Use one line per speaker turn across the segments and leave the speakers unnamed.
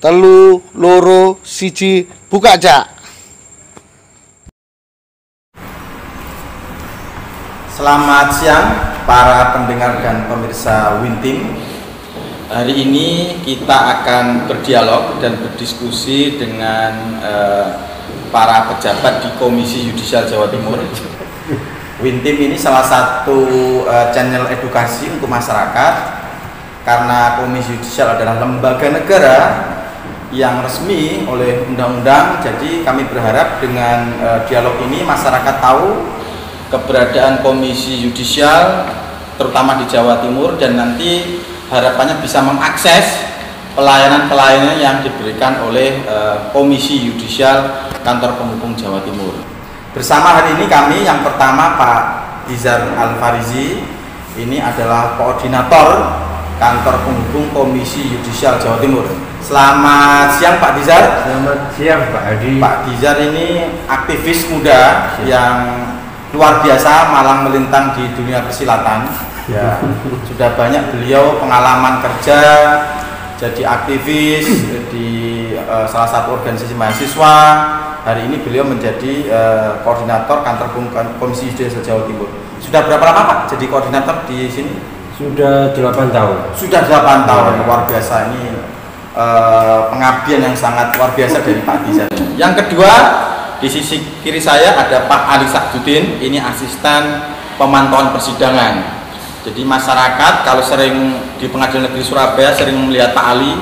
telu loro siji buka Cak.
Selamat siang para pendengar dan pemirsa Wintim. Hari ini kita akan berdialog dan berdiskusi dengan para pejabat di Komisi Yudisial Jawa Timur. Wintim ini salah satu channel edukasi untuk masyarakat, karena Komisi Yudisial adalah lembaga negara yang resmi oleh undang-undang. Jadi kami berharap dengan dialog ini masyarakat tahu keberadaan Komisi Yudisial terutama di Jawa Timur, dan nanti harapannya bisa mengakses pelayanan-pelayanan yang diberikan oleh Komisi Yudisial Kantor Penghubung Jawa Timur. Bersama hari ini kami yang pertama Pak Dizar Al-Farizi, ini adalah koordinator Kantor Penghubung Komisi Yudisial Jawa Timur. Selamat siang Pak Dizar.
Selamat siang Pak Adi.
Pak Dizar ini aktivis muda yang luar biasa, malang melintang di dunia persilatan. Ya, sudah banyak beliau pengalaman kerja, jadi aktivis di salah satu organisasi mahasiswa. Hari ini beliau menjadi koordinator Kantor Penghubung Komisi Yudisial Jawa Timur. Sudah berapa lama Pak jadi koordinator di sini?
Sudah 8 tahun.
Sudah 8 tahun, luar biasa. Ini pengabdian yang sangat luar biasa dari Pak Dizar. Yang kedua, di sisi kiri saya ada Pak Ali Sakdudin, ini asisten pemantauan persidangan. Jadi masyarakat kalau sering di Pengadilan Negeri Surabaya sering melihat Pak Ali,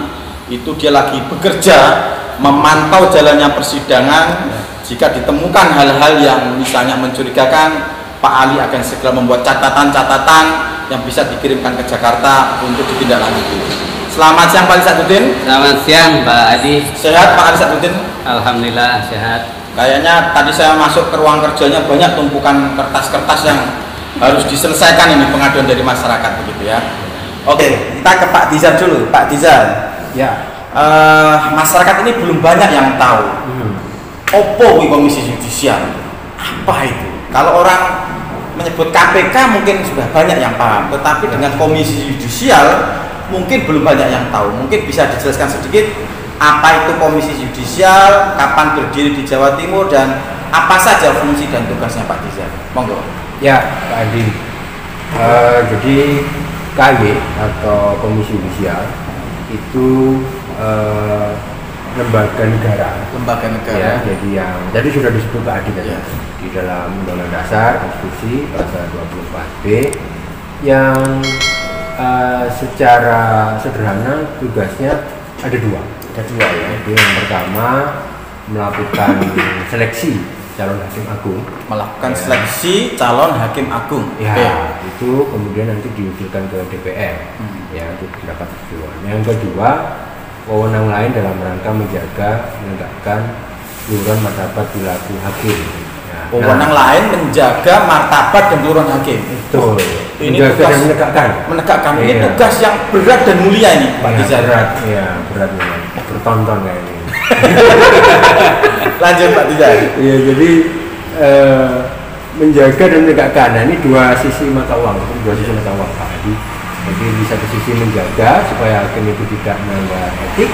itu dia lagi bekerja memantau jalannya persidangan. Jika ditemukan hal-hal yang misalnya mencurigakan, Pak Ali akan segera membuat catatan-catatan yang bisa dikirimkan ke Jakarta untuk ditindaklanjuti. Selamat siang Pak Ali Sakdudin.
Selamat siang Pak Adi.
Sehat Pak Ali Sakdudin?
Alhamdulillah sehat.
Kayaknya tadi saya masuk ke ruang kerjanya banyak tumpukan kertas-kertas yang harus diselesaikan ini, pengaduan dari masyarakat begitu ya. Oke, kita ke Pak Dizar dulu. Pak Dizar,
Ya.
masyarakat ini belum banyak yang tahu. Opo Komisi Yudisial? Apa itu? Kalau orang menyebut KPK mungkin sudah banyak yang paham, tetapi dengan Komisi Yudisial mungkin belum banyak yang tahu. Mungkin bisa dijelaskan sedikit apa itu Komisi Yudisial, kapan berdiri di Jawa Timur, dan apa saja fungsi dan tugasnya Pak Dizar? Monggo.
Ya Pak Adi. Jadi KY atau Komisi Yudisial itu lembaga negara.
Lembaga negara.
Ya, jadi yang tadi sudah disebut Pak Adi tadi,
Ya.
di dalam Undang-Undang Dasar Konstitusi pasal 24B yang secara sederhana tugasnya ada dua.
Ada dua ya.
Jadi yang pertama melakukan seleksi calon hakim agung.
Melakukan
Ya.
seleksi calon hakim agung.
Ya,
Oke.
itu kemudian nanti diusulkan ke DPR ya untuk mendapat persetujuan. Yang kedua, wewenang lain dalam rangka menegakkan luhuran martabat perilaku hakim. Ya,
Wewenang lain menjaga martabat dan luhuran hakim.
betul.
Ini
Menjaga
tugas
dan menegakkan.
Menegakkan ini
Iya.
tugas yang berat dan mulia ini Pak
Ya,
Dizar.
berat, ya berat memang. Bertonton kayak ini.
Lanjut Pak Dizar.
Iya, jadi menjaga dan menegakkan. Nah, ini dua sisi mata uang, dua sisi mata uang Pak Adi. Jadi di satu sisi menjaga supaya hakim itu tidak melanggar etik,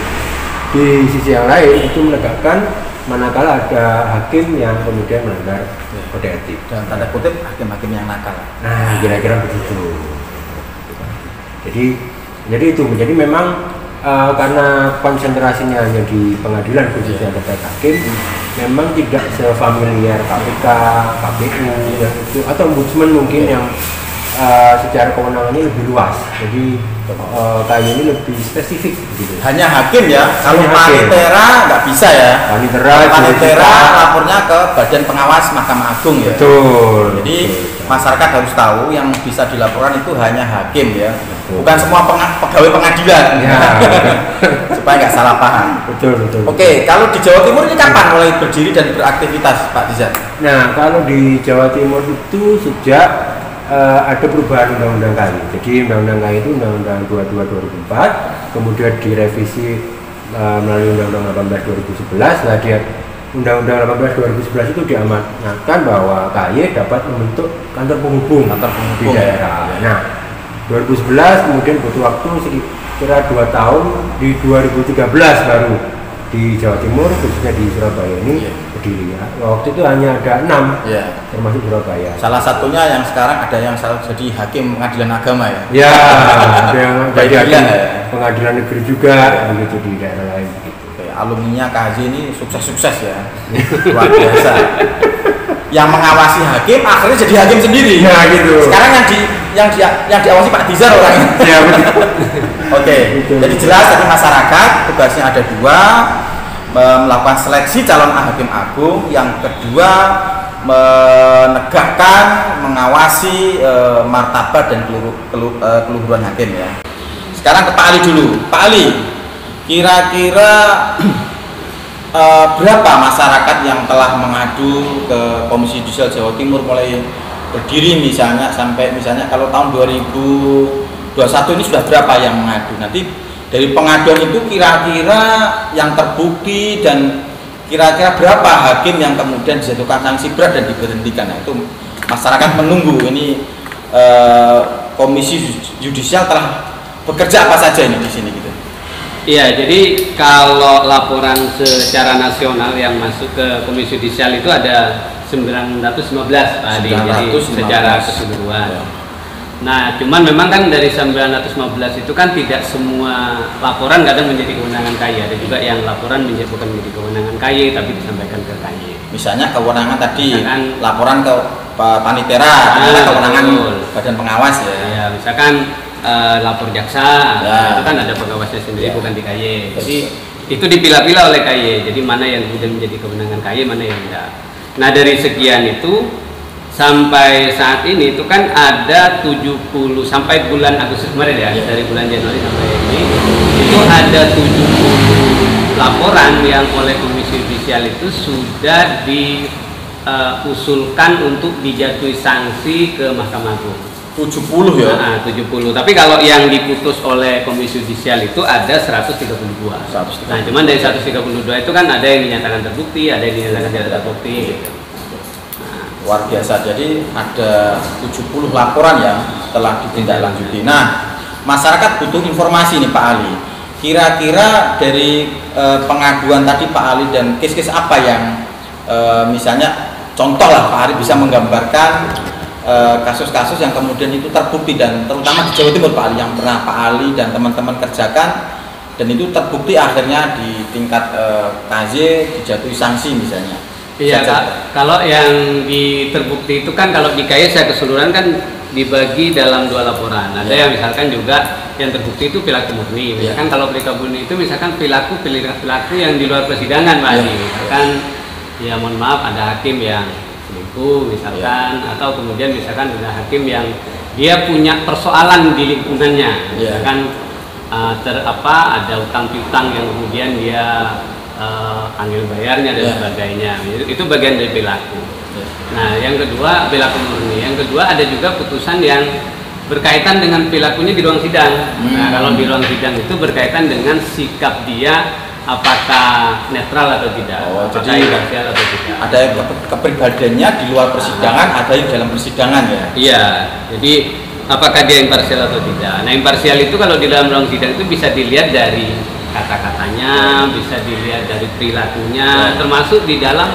di sisi yang lain itu menegakkan manakala ada hakim yang kemudian melanggar kode etik.
Dan tanda kutip hakim-hakim yang nakal.
Nah, kira-kira begitu. Jadi itu. Jadi memang karena konsentrasinya hanya di pengadilan khususnya terkait hakim, memang tidak sefamiliar KPK, KPU itu, atau ombudsman mungkin yang secara kewenangannya lebih luas. Jadi kayak ini lebih spesifik gitu.
Hanya hakim ya. Kalau
Hanya hakim.
panitera nggak bisa ya.
Panitera,
Panitera
judika.
lapornya ke Badan Pengawas Mahkamah Agung ya.
Betul.
Jadi
betul.
masyarakat harus tahu yang bisa dilaporkan itu hanya hakim ya.
Betul.
Bukan semua pegawai pengadilan.
Ya.
Supaya nggak salah paham.
Betul.
Oke, kalau di Jawa Timur ini kapan mulai berdiri dan beraktivitas Pak Dizar?
Nah, kalau di Jawa Timur itu sejak ada perubahan undang-undang KY. Jadi undang-undang KY itu undang-undang 22/2004, kemudian direvisi melalui undang-undang 18/2011. Setelah dia undang-undang 18/2011 itu diamanatkan bahwa KY dapat membentuk kantor penghubung
Kantor
di
penghubung.
daerah. Nah, 2011, kemudian butuh waktu sekira 2 tahun, di 2013 baru di Jawa Timur, khususnya di Surabaya ini berdiri ya. Waktu itu hanya ada 6, termasuk Surabaya.
Salah satunya yang sekarang ada yang jadi hakim pengadilan agama ya.
Ya, ada yang jadi hakim pengadilan negeri juga, begitu di daerah lain begitu.
Alumninya KJ ini sukses-sukses ya, luar biasa. Yang mengawasi hakim akhirnya jadi hakim sendiri.
Ya gitu.
Sekarang yang diawasi Pak Dizar orangnya.
Ya betul.
Oke, jadi jelas dari masyarakat tugasnya ada 2, melakukan seleksi calon hakim agung, yang kedua menegakkan, mengawasi martabat dan keluhuran hakim ya. Sekarang ke Pak Ali dulu. Pak Ali, kira-kira berapa masyarakat yang telah mengadu ke Komisi Yudisial Jawa Timur mulai berdiri misalnya sampai misalnya kalau tahun 2021 ini sudah berapa yang mengadu? Nanti dari pengaduan itu kira-kira yang terbukti dan kira-kira berapa hakim yang kemudian dijatuhkan sanksi berat dan diberhentikan. Nah, itu masyarakat menunggu ini Komisi Yudisial telah bekerja apa saja ini di sini gitu.
Iya, jadi kalau laporan secara nasional yang masuk ke Komisi Yudisial itu ada 915 Pak Adi, jadi secara keseluruhan. Ya. Nah, cuman memang kan dari 915 itu kan tidak semua laporan kadang menjadi kewenangan KY, ada juga yang laporan bukan menjadi kewenangan KY tapi disampaikan ke KY.
Misalnya kewenangan tadi, misalkan, laporan ke Panitera, kewenangan Badan Pengawas ya.
Ya, misalkan lapor jaksa, itu kan ada pengawasnya sendiri, bukan di KY. Jadi itu dipilah-pilah oleh KY. Jadi mana yang kemudian menjadi kewenangan KY, mana yang tidak. Nah, dari sekian itu sampai saat ini itu kan ada 70 sampai bulan Agustus kemarin ya, dari bulan Januari sampai ini itu ada 70 laporan yang oleh Komisi Yudisial itu sudah diusulkan untuk dijatuhi sanksi ke Mahkamah Agung.
70 ya?
Nah, 70. Tapi kalau yang diputus oleh Komisi Yudisial itu ada 132. Nah, cuman dari 132 itu kan ada yang dinyatakan terbukti, ada yang dinyatakan tidak terbukti. Gitu.
Nah, luar biasa. Jadi ada 70 laporan yang telah ditindaklanjuti. Nah, masyarakat butuh informasi nih Pak Ali. Kira-kira dari pengaduan tadi Pak Ali dan case-case apa yang misalnya contoh lah Pak Ali bisa menggambarkan kasus-kasus yang kemudian itu terbukti dan terutama di Jawa Timur Pak Ali yang pernah Pak Ali dan teman-teman kerjakan dan itu terbukti akhirnya di tingkat KJ dijatuhi sanksi misalnya.
Iya, kalau yang terbukti itu kan kalau di KY saya keseluruhan kan dibagi dalam 2 laporan. Ada yang misalkan juga yang terbukti itu perilaku murni. Misalkan kalau perilaku murni itu misalkan perilaku yang di luar persidangan Pak Ali. Misalkan ya mohon maaf ada hakim yang selingkuh misalkan, atau kemudian misalkan ada hakim yang dia punya persoalan di lingkungannya, misalkan ada utang piutang yang kemudian dia panggil bayarnya dan sebagainya, itu bagian dari perilaku. Nah, yang kedua perilaku murni, yang kedua ada juga putusan yang berkaitan dengan perilakunya di ruang sidang. Nah, kalau di ruang sidang itu berkaitan dengan sikap dia apakah netral atau tidak, jadi imparsial atau tidak.
Ada kepribadiannya di luar persidangan, ada yang dalam persidangan ya.
Iya, jadi apakah dia imparsial atau tidak. Nah, imparsial itu kalau di dalam ruang sidang itu bisa dilihat dari kata-katanya, bisa dilihat dari perilakunya, termasuk di dalam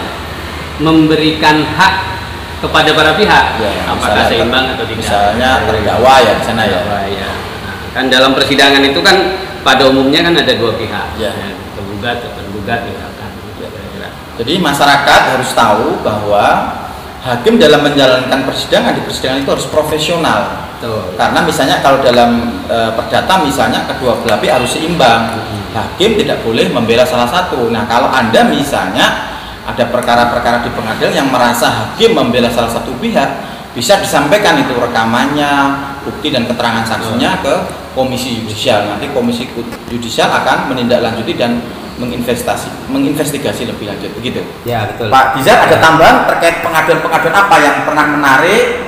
memberikan hak kepada para pihak, apakah seimbang atau tidak.
Misalnya terdakwa ya di sana ya.
Nah, kan dalam persidangan itu kan pada umumnya kan ada 2 pihak. Tergugat misalkan.
Jadi masyarakat harus tahu bahwa hakim dalam menjalankan persidangan di persidangan itu harus profesional.
Betul.
Karena misalnya kalau dalam perdata misalnya kedua belah pihak harus seimbang. Hakim tidak boleh membela salah satu. Nah, kalau Anda misalnya ada perkara-perkara di pengadilan yang merasa hakim membela salah satu pihak, bisa disampaikan itu rekamannya, bukti dan keterangan saksinya ke Komisi Yudisial. Nanti Komisi Yudisial akan menindaklanjuti dan menginvestigasi lebih lanjut, begitu.
Ya, betul.
Pak Dizar, ada tambahan terkait pengaduan-pengaduan apa yang pernah menarik,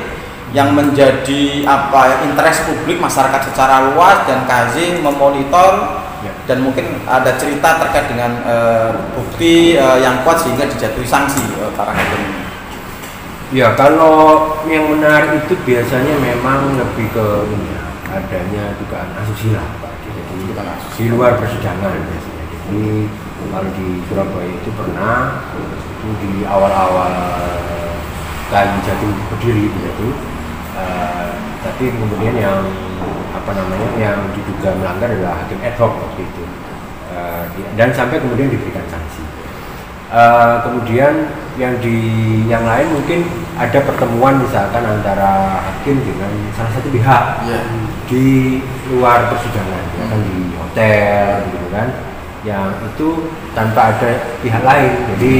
yang menjadi interest publik masyarakat secara luas dan KJ memonitor, dan mungkin ada cerita terkait dengan bukti yang kuat sehingga dijatuhi sanksi para hakim ini.
Ya, kalau yang menarik itu biasanya memang lebih ke adanya dugaan asusila Pak. Jadi di luar persidangan biasanya. Jadi kalau di Surabaya itu pernah itu di awal-awal kali Jatim berdiri begitu, tapi kemudian yang yang diduga melanggar adalah hakim ad hoc waktu itu, dan sampai kemudian diberikan sanksi. Kemudian yang lain mungkin ada pertemuan misalkan antara hakim dengan salah satu pihak di luar persidangan, ya kan, di hotel gitu kan, yang itu tanpa ada pihak lain. Jadi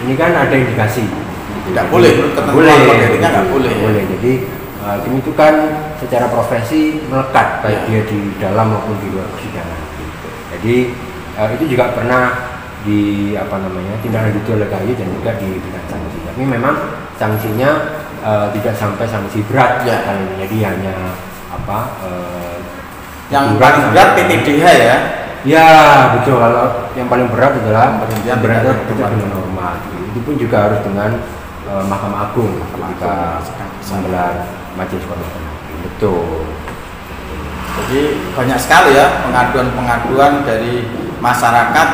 ini kan ada indikasi.
Tidak boleh, ketentuan kode etiknya nggak boleh.
Jadi hakim itu kan secara profesi melekat baik dia di dalam maupun di luar persidangan. Jadi itu juga pernah tindak lanjuti oleh KAY dan juga diberikan sanksi. Tapi memang sanksinya tidak sampai sanksi berat kali ini. Jadi hanya
yang paling berat PTDH ya.
Ya betul, kalau yang paling berat adalah berat dengan norma. Itu pun juga harus dengan Mahkamah Agung ketika menggelar majelis kehormatan hakim. Betul.
Jadi banyak sekali ya pengaduan-pengaduan dari masyarakat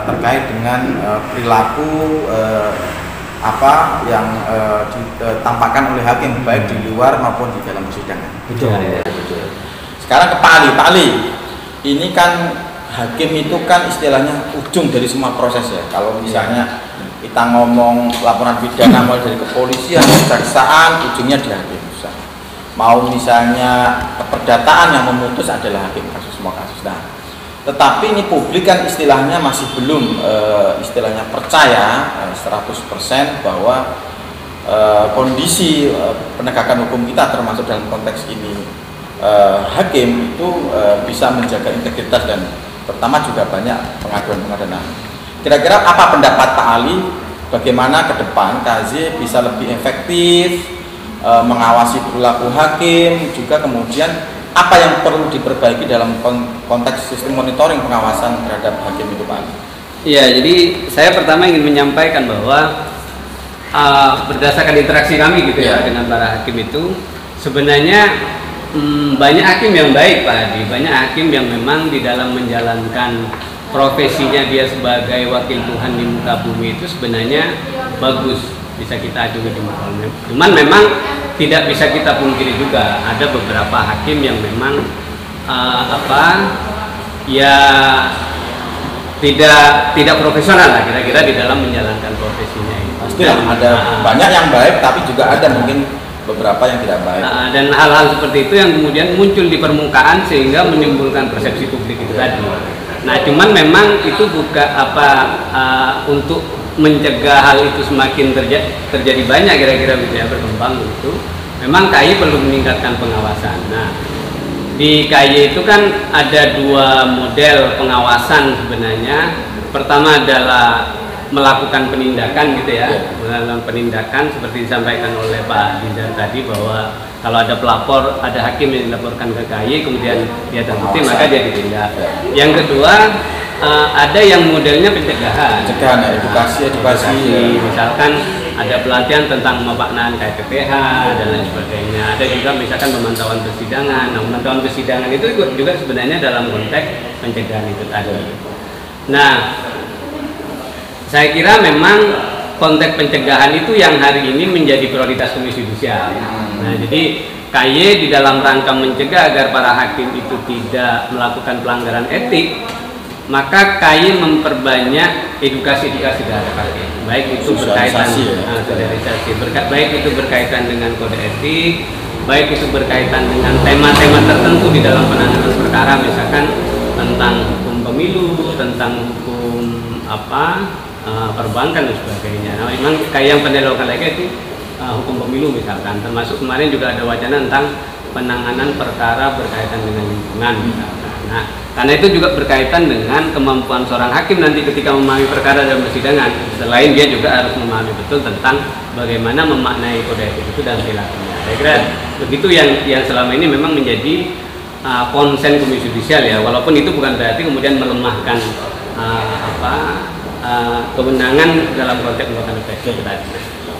terkait dengan perilaku yang ditampakkan oleh hakim baik di luar maupun di dalam persidangan.
Betul.
Sekarang ke Pak Ali. Ini kan hakim itu kan istilahnya ujung dari semua proses ya. Kalau misalnya kita ngomong laporan pidana mulai dari kepolisian, kejaksaan, ujungnya di hakim. Mau misalnya keperdataan yang memutus adalah hakim semua kasus. Nah, tetapi ini publik kan istilahnya masih belum istilahnya percaya 100% bahwa kondisi penegakan hukum kita termasuk dalam konteks ini hakim itu bisa menjaga integritas dan pertama juga banyak pengaduan-pengaduan. Kira-kira apa pendapat Pak Ali bagaimana ke depan KAY bisa lebih efektif mengawasi perilaku hakim, juga kemudian apa yang perlu diperbaiki dalam konteks sistem monitoring pengawasan terhadap hakim itu Pak?
Iya, jadi saya pertama ingin menyampaikan bahwa berdasarkan interaksi kami gitu ya dengan para hakim itu sebenarnya banyak hakim yang baik Pak Adi, banyak hakim yang memang di dalam menjalankan profesinya dia sebagai wakil Tuhan di muka bumi itu sebenarnya bagus, bisa kita adu di muka bumi. Cuman memang tidak bisa kita pungkiri juga ada beberapa hakim yang memang tidak profesional lah kira-kira di dalam menjalankan profesinya ini.
Pastilah ada banyak yang baik, tapi juga ada mungkin beberapa yang tidak baik.
Dan hal-hal seperti itu yang kemudian muncul di permukaan sehingga menimbulkan persepsi publik itu tadi. Nah, cuman memang itu bukan untuk mencegah hal itu semakin terjadi banyak kira-kira gitu ya, berkembang itu. Memang KAY perlu meningkatkan pengawasan. Nah, di KAY itu kan ada dua model pengawasan sebenarnya. Pertama adalah melakukan penindakan gitu ya, dalam penindakan seperti disampaikan oleh Pak Dizar tadi bahwa kalau ada pelapor, ada hakim yang dilaporkan ke KAY kemudian dia terbukti maka dia ditindak. Yang kedua ada yang modelnya pencegahan,
edukasi.
Misalkan ada pelatihan tentang pemaknaan KPPH dan lain sebagainya. Ada juga misalkan pemantauan persidangan. Nah, pemantauan persidangan itu juga sebenarnya dalam konteks pencegahan itu tadi. Nah, saya kira memang konteks pencegahan itu yang hari ini menjadi prioritas Komisi Yudisial. Nah, jadi KAY di dalam rangka mencegah agar para hakim itu tidak melakukan pelanggaran etik, maka KAY memperbanyak edukasi-edukasi terhadap hakim. Baik itu berkaitan baik itu berkaitan dengan kode etik, baik itu berkaitan dengan tema-tema tertentu di dalam penanganan perkara, misalkan tentang hukum pemilu, tentang hukum perbankan dan sebagainya. Nah, memang kayak yang pernah dilakukan lagi itu hukum pemilu misalkan, termasuk kemarin juga ada wacana tentang penanganan perkara berkaitan dengan lingkungan misalkan. Nah, karena itu juga berkaitan dengan kemampuan seorang hakim nanti ketika memahami perkara dalam persidangan. Selain dia juga harus memahami betul tentang bagaimana memaknai kode etik itu dan perilakunya. Saya kira begitu yang selama ini memang menjadi konsen Komisi Yudisial ya, walaupun itu bukan berarti kemudian melemahkan kewenangan dalam konteks melakukan investigasi tadi.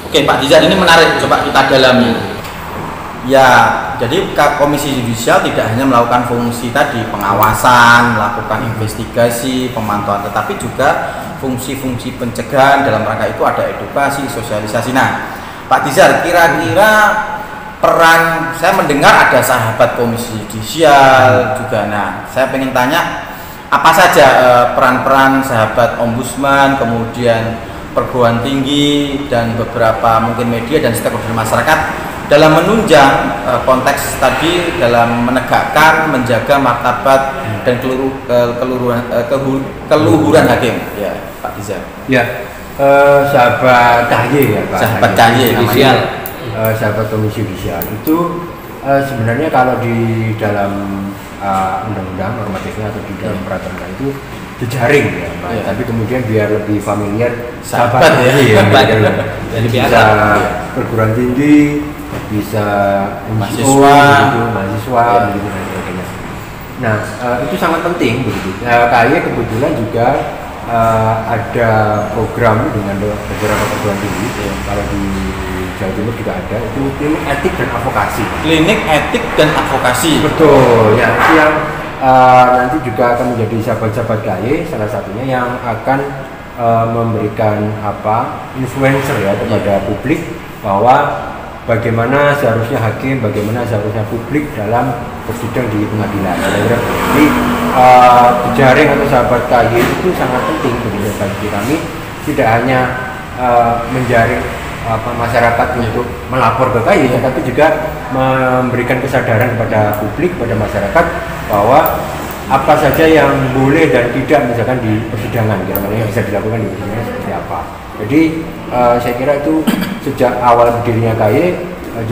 Oke Pak Dizar, ini menarik, coba kita dalami. Ya, jadi Komisi Yudisial tidak hanya melakukan fungsi tadi pengawasan, melakukan investigasi, pemantauan, tetapi juga fungsi-fungsi pencegahan. Dalam rangka itu ada edukasi, sosialisasi. Nah, Pak Tizar, kira-kira peran, saya mendengar ada sahabat Komisi Yudisial juga. Nah, saya pengen tanya apa saja peran-peran sahabat Ombudsman, kemudian perguruan tinggi dan beberapa mungkin media dan stakeholder masyarakat dalam menunjang konteks tadi, dalam menegakkan, menjaga martabat dan keluhuran hakim. Ya, Pak Tizar.
Ya, sahabat KY ya Pak.
Sahabat KY namanya.
Sahabat Komisi Yudisial itu sebenarnya kalau di dalam undang-undang normatifnya atau di dalam peraturan itu jejaring ya Pak. Ya. Tapi kemudian biar lebih familiar
sahabat ya.
Jadi bisa perguruan tinggi, bisa
mahasiswa,
begitu dan sebagainya. Nah, itu sangat penting begitu. KY kebetulan juga ada program dengan beberapa perguruan tinggi. Kalau di Jawa Timur juga ada, itu klinik etik dan advokasi.
Klinik etik dan advokasi.
Betul. Ya, itu yang nanti juga akan menjadi sahabat-sahabat KY, salah satunya yang akan memberikan influencer ya kepada publik bahwa bagaimana seharusnya hakim, bagaimana seharusnya publik dalam bersidang di pengadilan. Jadi jejaring atau sahabat KY itu sangat penting bagi kami, tidak hanya menjaring masyarakat untuk melapor ke KY, tapi juga memberikan kesadaran kepada publik, kepada masyarakat bahwa apa saja yang boleh dan tidak misalkan di persidangan, kira-kira yang bisa dilakukan di persidangan seperti apa. Jadi saya kira itu sejak awal berdirinya KY,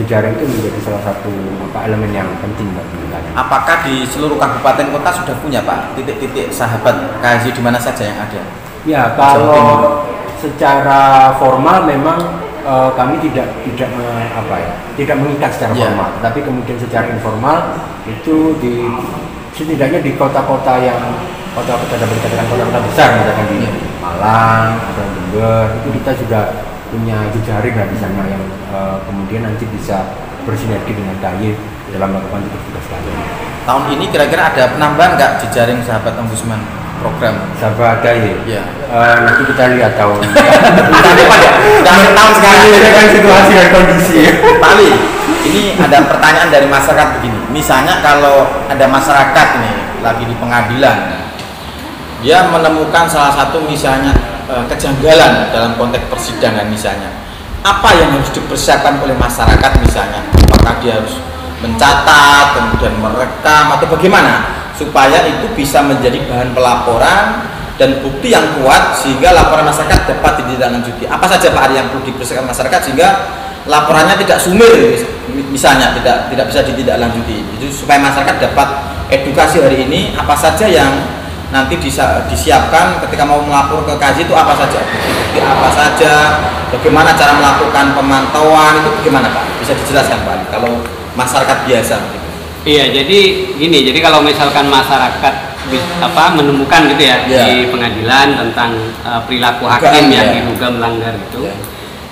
jejaring itu menjadi salah satu elemen yang penting bagi kita.
Apakah di seluruh kabupaten kota sudah punya Pak titik-titik sahabat KY di mana saja yang ada?
Ya, kalau secara formal memang kami tidak mengikat secara formal, tapi kemudian secara informal itu setidaknya di kota-kota kota-kota besar, misalkan di Malang atau Jember, itu kita sudah punya jejaring di sana yang kemudian nanti bisa bersinergi dengan KY dalam melakukan tugas KY.
Tahun ini kira-kira ada penambahan nggak jejaring sahabat Ombudsman program
sahabat KY?
Ya.
Nanti kita lihat tahun.
Tahun sekarang
kan situasi dan kondisi.
Pak Ali, ini ada pertanyaan dari masyarakat begini. Misalnya kalau ada masyarakat nih lagi di pengadilan, dia menemukan salah satu misalnya kejanggalan dalam konteks persidangan misalnya, apa yang harus dipersiapkan oleh masyarakat misalnya? Apakah dia harus mencatat, kemudian merekam atau bagaimana supaya itu bisa menjadi bahan pelaporan dan bukti yang kuat sehingga laporan masyarakat dapat ditindaklanjuti? Apa saja Pak Ari yang perlu dipersiapkan masyarakat sehingga laporannya tidak sumir misalnya, tidak bisa ditindaklanjuti? Itu supaya masyarakat dapat edukasi hari ini apa saja yang nanti disiapkan ketika mau melapor ke KY itu apa saja, bukti apa saja, bagaimana cara melakukan pemantauan, itu bagaimana Pak? Bisa dijelaskan Pak kalau masyarakat biasa?
Iya, jadi gini, jadi kalau misalkan masyarakat menemukan gitu ya di pengadilan tentang perilaku hakim yang diduga melanggar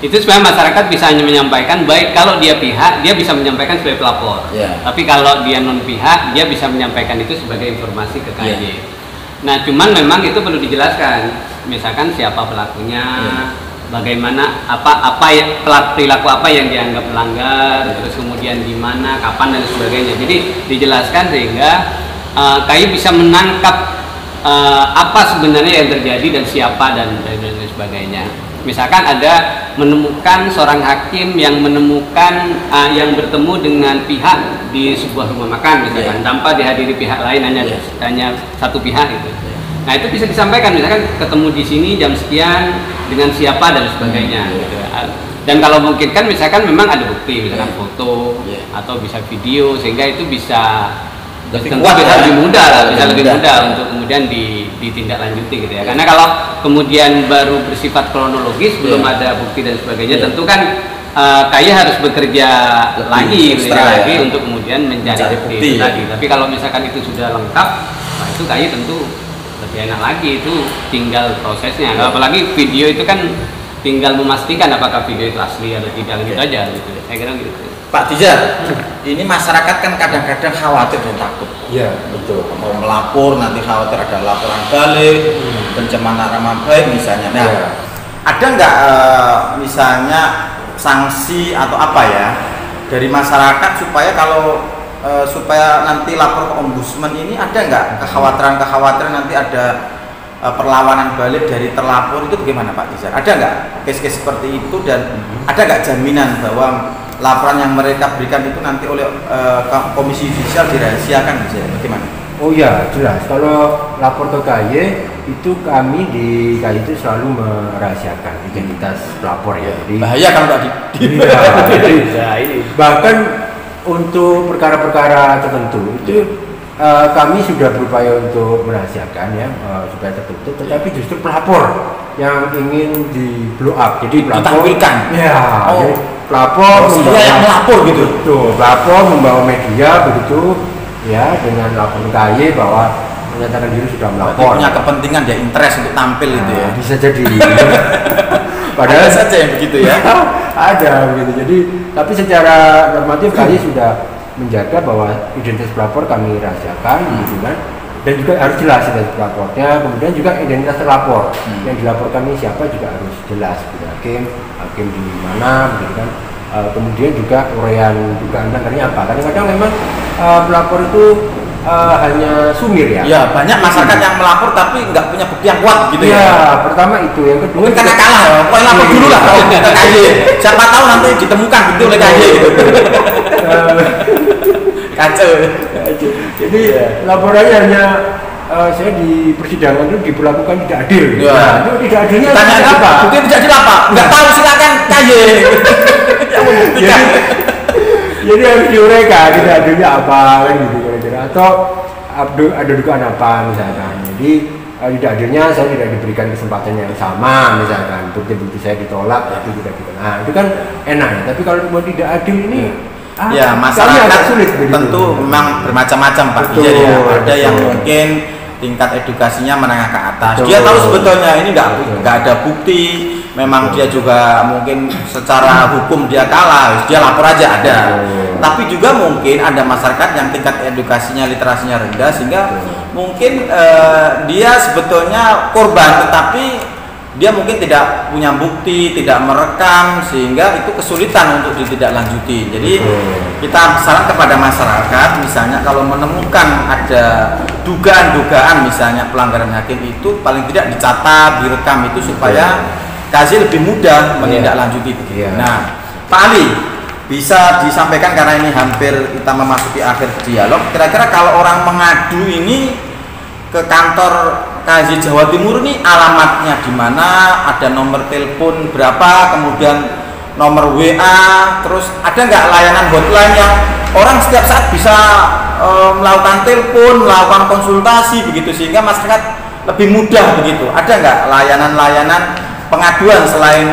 itu sebenarnya masyarakat bisa hanya menyampaikan, baik kalau dia pihak dia bisa menyampaikan sebagai pelapor, tapi kalau dia non pihak dia bisa menyampaikan itu sebagai informasi ke KY. Nah, cuman memang itu perlu dijelaskan, misalkan siapa pelakunya, bagaimana perilaku apa yang dianggap melanggar, terus kemudian di mana, kapan dan sebagainya. Jadi dijelaskan sehingga KY bisa menangkap apa sebenarnya yang terjadi dan siapa dan sebagainya. Misalkan ada menemukan seorang hakim yang menemukan yang bertemu dengan pihak di sebuah rumah makan misalkan tanpa dihadiri pihak lain, hanya satu pihak itu. Nah, itu bisa disampaikan misalkan ketemu di sini jam sekian dengan siapa dan sebagainya gitu. Dan kalau mungkin kan misalkan memang ada bukti misalkan foto atau bisa video sehingga itu bisa lebih mudah lah, bisa lebih mudah untuk kemudian ditindaklanjuti gitu ya. Karena kalau kemudian baru bersifat kronologis, belum ada bukti dan sebagainya, tentu kan KY harus bekerja lagi untuk kemudian mencari bukti tadi. Tapi kalau misalkan itu sudah lengkap, nah itu KY tentu lebih enak lagi, itu tinggal prosesnya. Apalagi video itu kan tinggal memastikan apakah video itu asli atau tidak, gitu aja gitu. Saya kira gitu.
Pak Dijar, ini masyarakat kan kadang-kadang khawatir dan takut.
Iya, betul.
Mau melapor nanti khawatir ada laporan balik, pencemaran nama baik misalnya. Nah,
Ya.
ada nggak misalnya sanksi atau apa ya dari masyarakat supaya kalau supaya nanti lapor ke ombudsman ini ada nggak kekhawatiran nanti ada perlawanan balik dari terlapor itu bagaimana Pak Dijar? Ada nggak case-case seperti itu dan ada nggak jaminan bahwa laporan yang mereka berikan itu nanti oleh Komisi Judisial dirahasiakan misalnya bagaimana?
Oh ya, jelas. Kalau lapor ke KY itu kami di KY itu selalu merahasiakan identitas pelapor ya. Jadi
Bahaya kalau nggak
bahkan untuk perkara-perkara tertentu itu kami sudah berupaya untuk merahasiakan ya supaya tertutup, tetapi justru pelapor yang ingin di blow up. Jadi pelapor
ditampilkan.
Ya.
Oh.
Jadi, pelapor
saya yang melapor gitu.
Betul, pelapor membawa media begitu ya dengan lapor KY bahwa menyatakan diri sudah melapor.
Punya kepentingan dia interest untuk tampil itu ya.
Bisa jadi.
Padahal saja yang begitu ya.
Ada begitu. Jadi tapi secara normatif KY sudah menjaga bahwa identitas pelapor kami rahasiakan gitu kan. Dan juga harus jelas identitas pelapornya, kemudian juga identitas terlapor yang dilaporkan ini siapa juga harus jelas gitu. Hakim di mana begitu kan. Kemudian juga uraian dugaan pelanggarannya apa. Kadang-kadang memang pelapor itu hanya sumir ya.
Ya, banyak masyarakat yang melapor tapi nggak punya bukti yang kuat gitu ya.
Ya, pertama itu, yang kedua
Mungkin karena kalah ya, pokoknya lapor dulu lah kalau ke KY. Siapa tahu nanti ditemukan bukti oleh KY gitu. Kacau.
Jadi laporannya hanya saya di persidangan itu diperlakukan tidak adil.
Ya.
Nah, itu tidak adilnya
Tanya
apa?
bukti tidak adil apa? Nggak tahu silakan KY. Yang membuktikan.
Jadi harus diuraikan tidak adilnya apa kan gitu kira-kira, atau ada dugaan apa misalkan. Jadi tidak adilnya saya tidak diberikan kesempatan yang sama misalkan, bukti-bukti saya ditolak tapi tidak dikenal. Nah, itu kan enak ya. Tapi kalau mau tidak adil ini
ya masyarakat
sulit
tentu memang bermacam-macam Pak Dijar ya. Ada yang mungkin tingkat edukasinya menengah ke atas.
Betul.
Dia tahu sebetulnya ini nggak ada bukti. Memang dia juga mungkin secara hukum dia kalah, dia lapor aja ada. Tapi juga mungkin ada masyarakat yang tingkat edukasinya, literasinya rendah sehingga mungkin dia sebetulnya korban, tetapi dia mungkin tidak punya bukti, tidak merekam sehingga itu kesulitan untuk ditindaklanjuti. Jadi kita saran kepada masyarakat, misalnya kalau menemukan ada dugaan-dugaan misalnya pelanggaran hakim itu paling tidak dicatat, direkam itu supaya KY lebih mudah menindaklanjuti. Nah, Pak Ali bisa disampaikan karena ini hampir kita memasuki akhir dialog. Kira-kira kalau orang mengadu ini ke kantor KY Jawa Timur ini alamatnya di mana, ada nomor telepon berapa, kemudian nomor WA, terus ada nggak layanan hotline yang orang setiap saat bisa melakukan telepon, melakukan konsultasi begitu sehingga masyarakat lebih mudah begitu. Ada nggak layanan-layanan pengaduan selain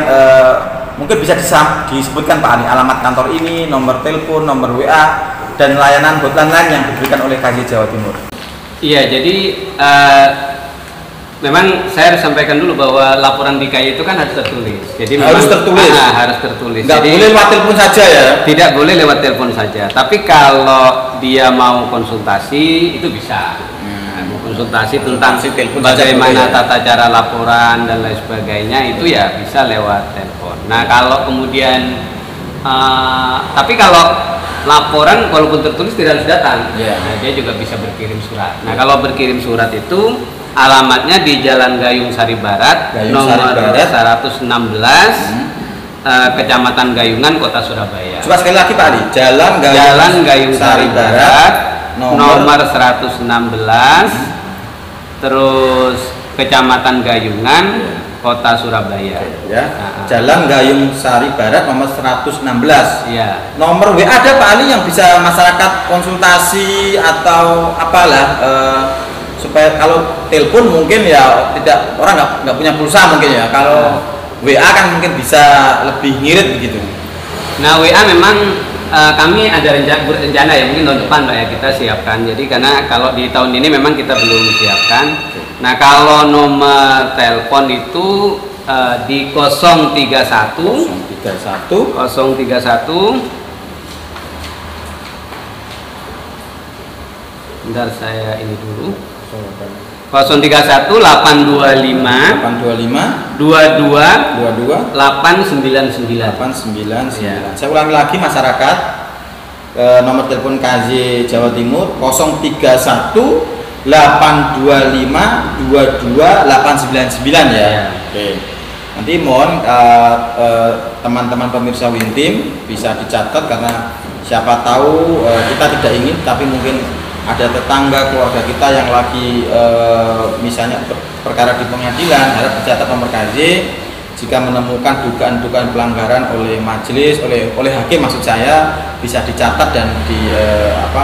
mungkin bisa disebutkan Pak Ali, alamat kantor ini, nomor telepon, nomor WA, dan layanan hotline lain yang diberikan oleh KY Jawa Timur?
Iya, jadi memang saya harus sampaikan dulu bahwa laporan di KY itu kan harus tertulis. Jadi
harus
memang,
tertulis.
Harus tertulis.
Nggak
jadi,
boleh lewat telepon saja ya?
Tidak boleh lewat telepon saja. Tapi kalau dia mau konsultasi itu bisa. Mau konsultasi tentang bagaimana tata cara laporan dan lain sebagainya itu ya bisa lewat telepon. Nah kalau kemudian, tapi kalau laporan walaupun tertulis tidak harus datang, nah, dia juga bisa berkirim surat. Nah kalau berkirim surat itu alamatnya di Jalan Gayung Sari Barat, nomor 116, Kecamatan Gayungan, Kota Surabaya.
Coba sekali lagi Pak Ali, Jalan
Gayung Sari Barat, nomor 116, terus Kecamatan Gayungan, Kota Surabaya.
Jalan Gayung Sari Barat nomor 116.
Ya.
Nomor WA ada Pak Ali yang bisa masyarakat konsultasi atau apalah supaya kalau telepon mungkin ya tidak, orang nggak punya pulsa mungkin ya. Kalau WA kan mungkin bisa lebih ngirit begitu.
Nah WA memang kami ada rencana ya mungkin tahun depan Pak ya kita siapkan. Jadi karena kalau di tahun ini memang kita belum siapkan. Nah kalau nomor telepon itu di 031 031 Bentar saya ini dulu. 031 825
825
22
22
899.
899.
Ya.
Saya ulangi lagi masyarakat, nomor telepon KJ Jawa Timur 031 825 22 899 ya.
Ya.
Oke. Nanti mohon teman-teman pemirsa Wintim bisa dicatat, karena siapa tahu kita tidak ingin, tapi mungkin ada tetangga keluarga kita yang lagi misalnya perkara di pengadilan, harap dicatat nomor KJ. Jika menemukan dugaan-dugaan pelanggaran oleh majelis, oleh hakim maksud saya, bisa dicatat dan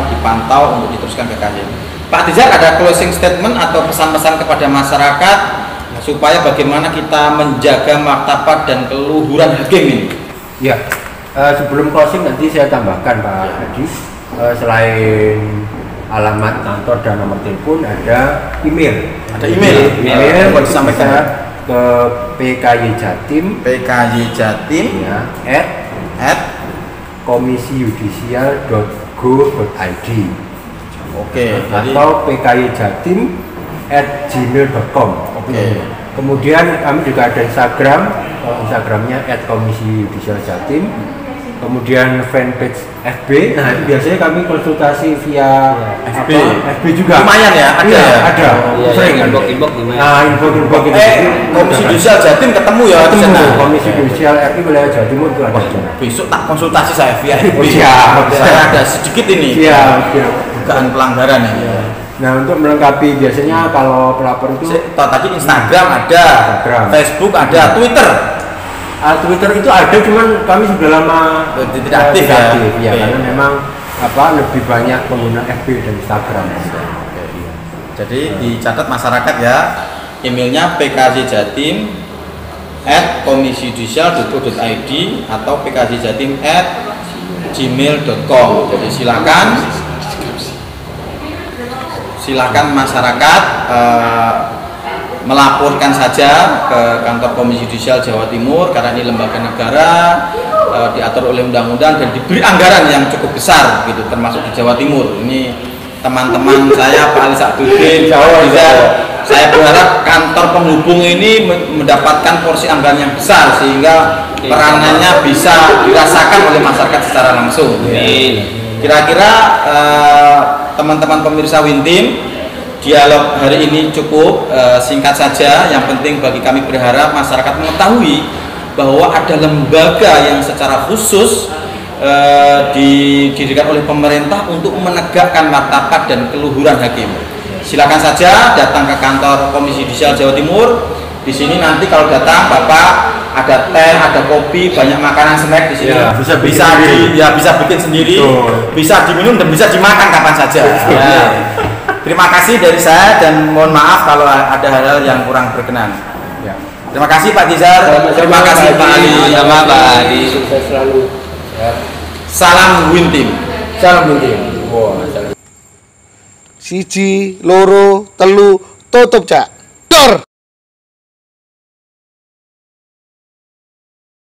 dipantau untuk diteruskan ke KJ. Pak Tizar, ada closing statement atau pesan-pesan kepada masyarakat supaya bagaimana kita menjaga martabat dan keluhuran hakim ini?
Ya, sebelum closing nanti saya tambahkan Pak Hadi, selain alamat kantor dan nomor telepon, ada email.
Ada email.
Email
Buat disampaikan
ke PKY Jatim,
ya,
@ komisiyudisial.go.id.
Oke, jadi
atau pkyjatim@gmail.com.
Oke.
Kemudian kami juga ada Instagram, Instagramnya @komisiyudisialjatim. Kemudian fanpage FB. Nah, itu biasanya kami konsultasi via
FB.
FB juga.
Lumayan ya, ada.
Iya,
Ya?
ada. Sering kan?
Inbox gimana?
Nah, info-info gitu.
Komisi Judisial Jatim ketemu ya di sana.
Komisi Judisial RI wilayah Jawa Timur itu ada.
Besok tak konsultasi saya via FB.
Siap.
Saya ada sedikit ini
Iya,
dugaan pelanggaran ini.
Nah, untuk melengkapi biasanya kalau pelapor itu
Tadi Instagram ada,
Instagram.
Facebook ada, Twitter.
Twitter itu ada, cuman kami sudah lama
Tidak aktif ya.
ya,
Oke.
karena memang lebih banyak pengguna FB dan Instagram.
Jadi dicatat masyarakat ya, emailnya pkjjatim@komisiyudisial.go.id atau pkjjatim@gmail.com. Jadi silakan masyarakat melaporkan saja ke kantor Komisi Judisial Jawa Timur, karena ini lembaga negara, diatur oleh undang-undang dan diberi anggaran yang cukup besar gitu, termasuk di Jawa Timur. Ini teman-teman saya Pak Ali Sakdudin, saya berharap kantor penghubung ini mendapatkan porsi anggaran yang besar sehingga peranannya bisa dirasakan oleh masyarakat secara langsung. Kira-kira teman-teman pemirsa Wintim, dialog hari ini cukup singkat saja. Yang penting bagi kami berharap masyarakat mengetahui bahwa ada lembaga yang secara khusus didirikan oleh pemerintah untuk menegakkan martabat dan keluhuran hakim. Silakan saja datang ke kantor Komisi Judisial Jawa Timur. Di sini nanti kalau datang Bapak ada teh, ada kopi, banyak makanan snack di sini.
Ya,
bisa bikin sendiri, bisa diminum dan bisa dimakan kapan saja. Ya. Terima kasih dari saya dan mohon maaf kalau ada hal-hal yang kurang berkenan.
Ya.
Terima kasih Pak Tizar. Terima kasih Pak Ali.
Sama Pak Ali.
Sukses selalu.
Salam Wintim.
Salam Wintim. Wah,
Siji, loro, telu, tutup cak. Dor.